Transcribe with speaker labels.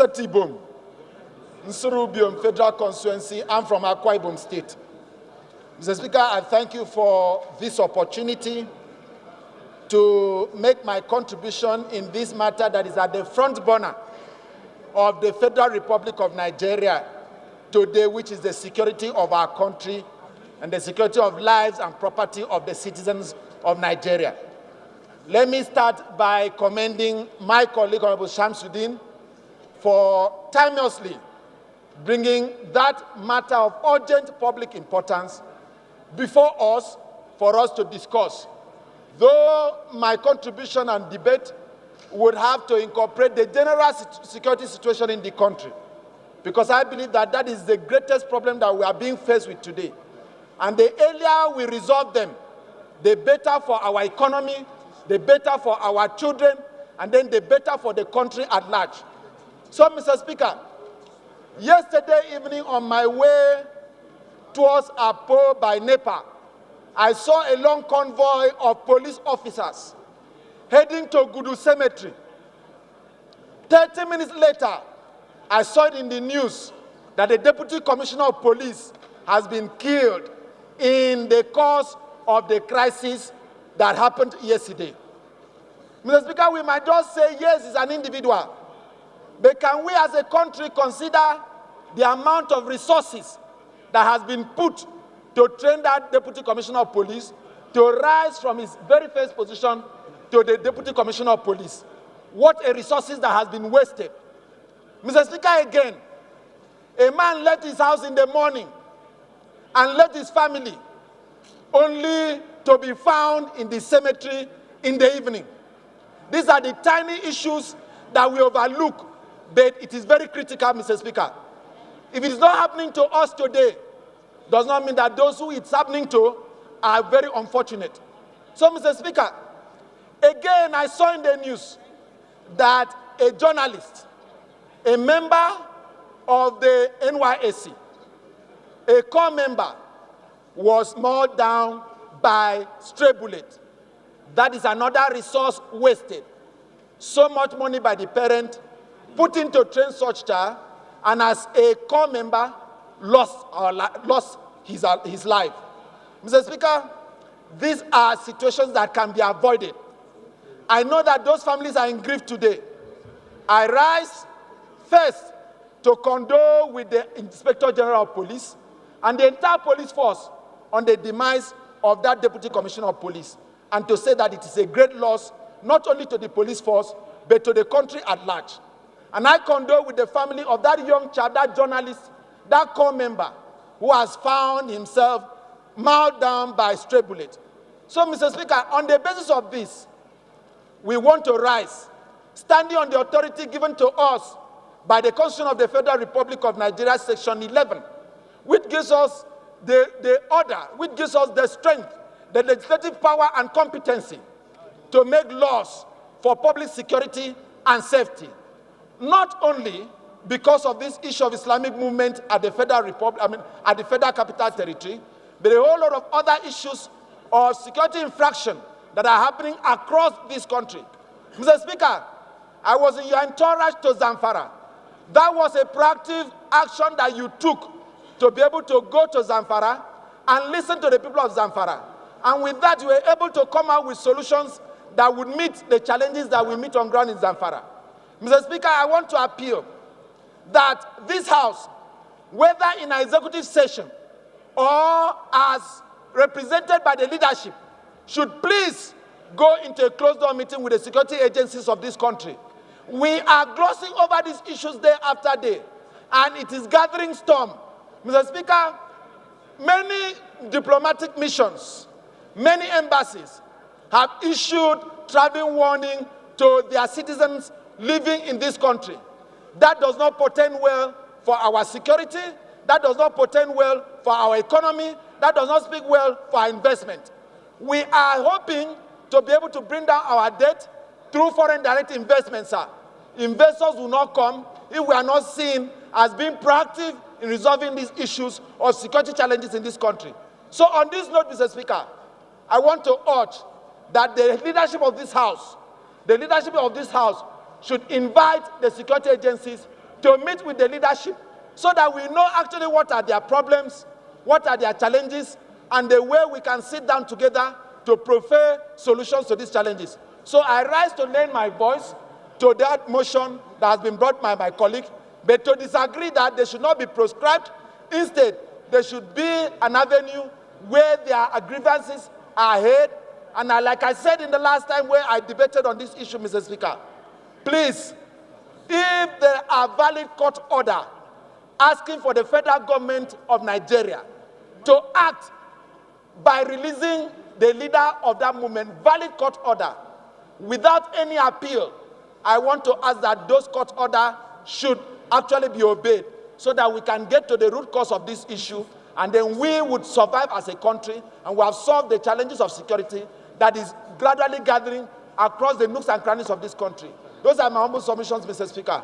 Speaker 1: Nsatibom, Nsurubium Federal Constituency. I'm from Akwa Ibom State. Mr. Speaker, I thank you for this opportunity to make my contribution in this matter that is at the front burner of the Federal Republic of Nigeria today, which is the security of our country and the security of lives and property of the citizens of Nigeria. Let me start by commending my colleague, Honorable Shamsuddin, for timelessly bringing that matter of urgent public importance before us for us to discuss. Though my contribution and debate would have to incorporate the general security situation in the country, because I believe that that is the greatest problem that we are being faced with today. And the earlier we resolve them, the better for our economy, the better for our children, and then the better for the country at large. So, Mr. Speaker, yesterday evening on my way towards Apo by NEPA, I saw a long convoy of police officers heading to Gudu Cemetery. 30 minutes later, I saw it in the news that the Deputy Commissioner of Police has been killed in the course of the crisis that happened yesterday. Mr. Speaker, we might just say, yes, it's an individual. But can we as a country consider the amount of resources that has been put to train that Deputy Commissioner of Police to rise from his very first position to the Deputy Commissioner of Police? What a resources that has been wasted. Mr. Speaker, again, a man left his house in the morning and left his family only to be found in the cemetery in the evening. These are the tiny issues that we overlook, but it is very critical, Mr. Speaker. If it is not happening to us today, does not mean that those who it's happening to are very unfortunate. So, Mr. Speaker, again, I saw in the news that a journalist, a member of the NYSC, a core member, was mauled down by stray bullet. That is another resource wasted. So much money by the parent put into train such child, and as a core member, lost his life. Mr. Speaker, these are situations that can be avoided. I know that those families are in grief today. I rise first to condole with the Inspector General of Police and the entire police force on the demise of that Deputy Commissioner of Police, and to say that it is a great loss, not only to the police force, but to the country at large. And I condole with the family of that young child, that journalist, that core member, who has found himself mauled down by stray bullet. So, Mr. Speaker, on the basis of this, we want to rise, standing on the authority given to us by the Constitution of the Federal Republic of Nigeria, Section 11, which gives us the order, which gives us the strength, the legislative power and competency to make laws for public security and safety. Not only because of this issue of Islamic movement at the Federal Republic, at the Federal Capital Territory, but a whole lot of other issues of security infraction that are happening across this country. Mr. Speaker, I was in your entourage to Zamfara. That was a proactive action that you took to be able to go to Zamfara and listen to the people of Zamfara. And with that, you were able to come out with solutions that would meet the challenges that we meet on ground in Zamfara. Mr. Speaker, I want to appeal that this House, whether in an executive session or as represented by the leadership, should please go into a closed-door meeting with the security agencies of this country. We are glossing over these issues day after day, and it is gathering storm. Mr. Speaker, many diplomatic missions, many embassies have issued travel warning to their citizens living in this country. That does not portend well for our security. That does not portend well for our economy. That does not speak well for our investment. We are hoping to be able to bring down our debt through foreign direct investments, sir. Investors will not come if we are not seen as being proactive in resolving these issues of security challenges in this country. So on this note, Mr. Speaker, I want to urge that the leadership of this House should invite the security agencies to meet with the leadership so that we know actually what are their problems, what are their challenges, and the way we can sit down together to prefer solutions to these challenges. So I rise to lend my voice to that motion that has been brought by my colleague, but to disagree that they should not be proscribed. Instead, there should be an avenue where their grievances are heard. And like I said in the last time where I debated on this issue, Mr. Speaker, please, if there are valid court order asking for the federal government of Nigeria to act by releasing the leader of that movement, valid court order, without any appeal, I want to ask that those court orders should actually be obeyed so that we can get to the root cause of this issue, and then we would survive as a country and we have solved the challenges of security that is gradually gathering across the nooks and crannies of this country. Those are my humble submissions, Mr. Speaker.